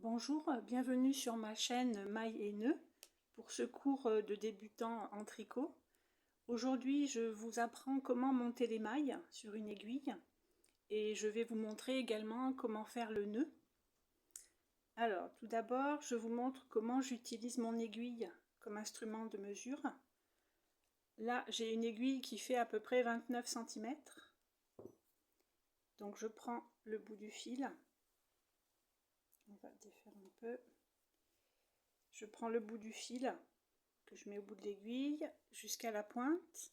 Bonjour, bienvenue sur ma chaîne Mailles et Nœuds pour ce cours de débutant en tricot. Aujourd'hui, je vous apprends comment monter les mailles sur une aiguille et je vais vous montrer également comment faire le nœud. Alors, tout d'abord, je vous montre comment j'utilise mon aiguille comme instrument de mesure. Là, j'ai une aiguille qui fait à peu près 29 cm. Donc, je prends le bout du fil. On va défaire un peu. Je prends le bout du fil que je mets au bout de l'aiguille jusqu'à la pointe.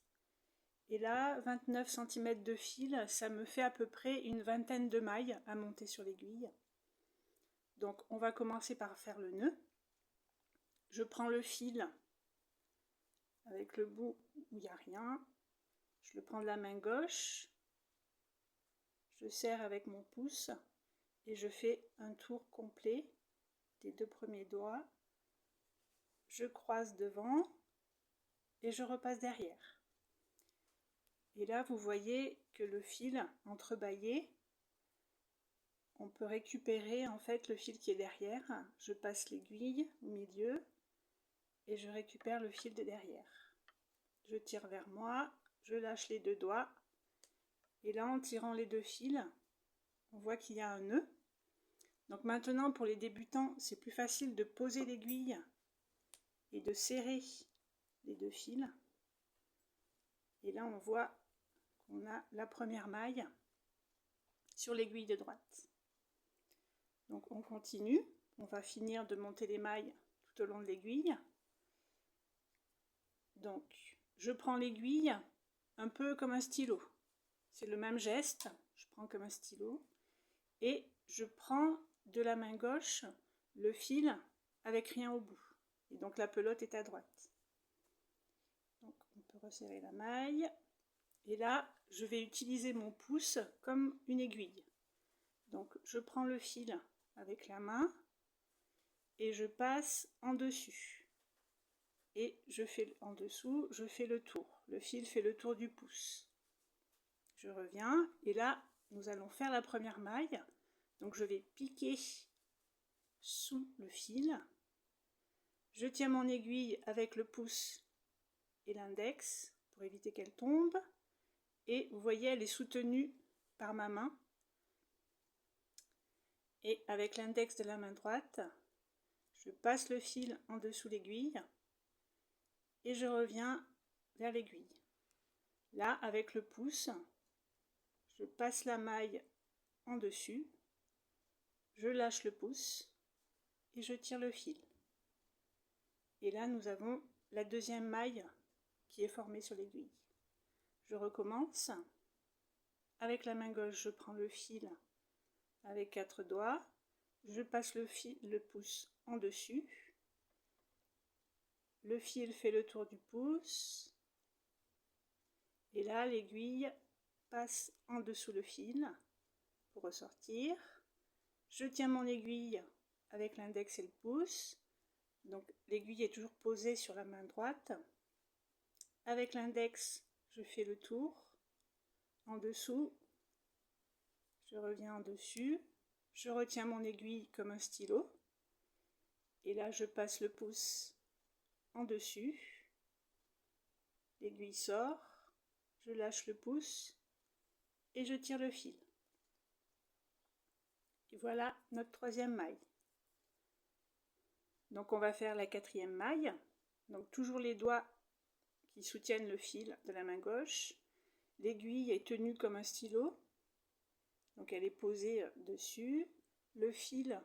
Et là, 29 cm de fil, ça me fait à peu près une vingtaine de mailles à monter sur l'aiguille. Donc, on va commencer par faire le nœud. Je prends le fil avec le bout où il n'y a rien. Je le prends de la main gauche. Je serre avec mon pouce et je fais un tour complet des deux premiers doigts. Je croise devant et je repasse derrière. Et là, vous voyez que le fil entrebâillé, on peut récupérer en fait le fil qui est derrière. Je passe l'aiguille au milieu et je récupère le fil de derrière. Je tire vers moi, je lâche les deux doigts et là, en tirant les deux fils, on voit qu'il y a un nœud. Donc maintenant, pour les débutants, c'est plus facile de poser l'aiguille et de serrer les deux fils. Et là, on voit qu'on a la première maille sur l'aiguille de droite. Donc on continue, on va finir de monter les mailles tout au long de l'aiguille. Donc je prends l'aiguille un peu comme un stylo. C'est le même geste, je prends comme un stylo. Et je prends de la main gauche le fil avec rien au bout. Et donc la pelote est à droite. Donc on peut resserrer la maille. Et là, je vais utiliser mon pouce comme une aiguille. Donc je prends le fil avec la main et je passe en dessus. Et je fais en dessous, je fais le tour. Le fil fait le tour du pouce. Je reviens et là, nous allons faire la première maille. Donc je vais piquer sous le fil. Je tiens mon aiguille avec le pouce et l'index pour éviter qu'elle tombe. Et vous voyez, elle est soutenue par ma main. Et avec l'index de la main droite, je passe le fil en dessous l'aiguille et je reviens vers l'aiguille. Là, avec le pouce, je passe la maille en dessus, je lâche le pouce et je tire le fil. Et là, nous avons la deuxième maille qui est formée sur l'aiguille. Je recommence. Avec la main gauche, je prends le fil avec 4 doigts, je passe le pouce en dessus, le fil fait le tour du pouce, et là l'aiguille passe en dessous le fil pour ressortir. Je tiens mon aiguille avec l'index et le pouce, donc l'aiguille est toujours posée sur la main droite. Avec l'index, je fais le tour en dessous, je reviens en dessus, je retiens mon aiguille comme un stylo, et là je passe le pouce en dessus, l'aiguille sort, je lâche le pouce et je tire le fil. Et voilà notre troisième maille. Donc on va faire la quatrième maille. Donc toujours les doigts qui soutiennent le fil de la main gauche. L'aiguille est tenue comme un stylo. Donc elle est posée dessus. Le fil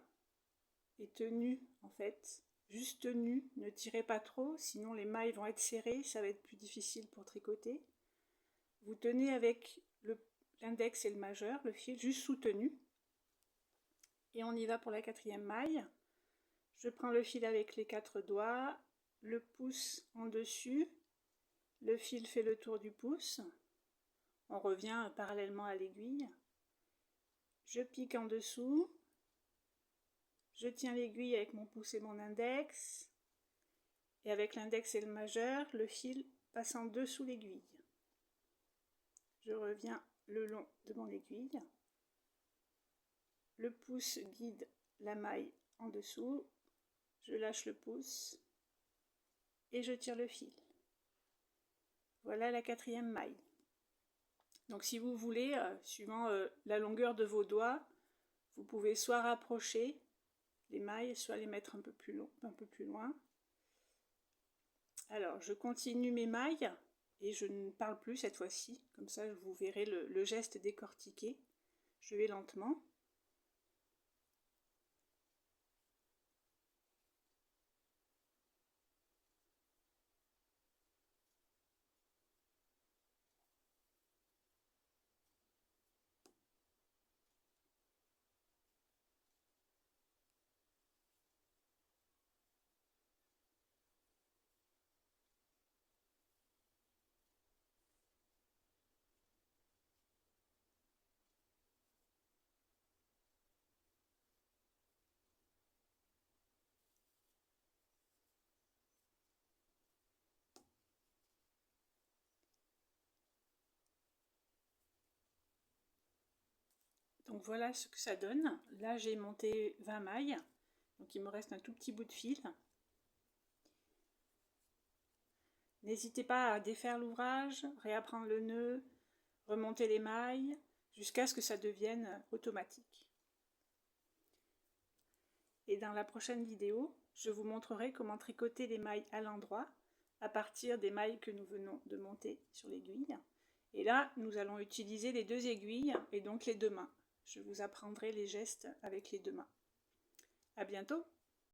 est tenu en fait, juste tenu. Ne tirez pas trop, sinon les mailles vont être serrées, ça va être plus difficile pour tricoter. Vous tenez avec l'index et le majeur, le fil juste soutenu. Et on y va pour la quatrième maille. Je prends le fil avec les 4 doigts, le pouce en dessus, le fil fait le tour du pouce. On revient parallèlement à l'aiguille. Je pique en dessous. Je tiens l'aiguille avec mon pouce et mon index. Et avec l'index et le majeur, le fil passe en dessous l'aiguille. Je reviens le long de mon aiguille. Le pouce guide la maille en dessous, je lâche le pouce et je tire le fil. Voilà la 4e maille. Donc si vous voulez, suivant la longueur de vos doigts, vous pouvez soit rapprocher les mailles, soit les mettre un peu plus loin. Alors je continue mes mailles et je ne parle plus cette fois-ci, comme ça vous verrez le geste décortiqué. Je vais lentement. Donc voilà ce que ça donne. Là j'ai monté 20 mailles, donc il me reste un tout petit bout de fil. N'hésitez pas à défaire l'ouvrage, réapprendre le nœud, remonter les mailles, jusqu'à ce que ça devienne automatique. Et dans la prochaine vidéo, je vous montrerai comment tricoter les mailles à l'endroit à partir des mailles que nous venons de monter sur l'aiguille. Et là, nous allons utiliser les 2 aiguilles et donc les 2 mains. Je vous apprendrai les gestes avec les 2 mains. À bientôt!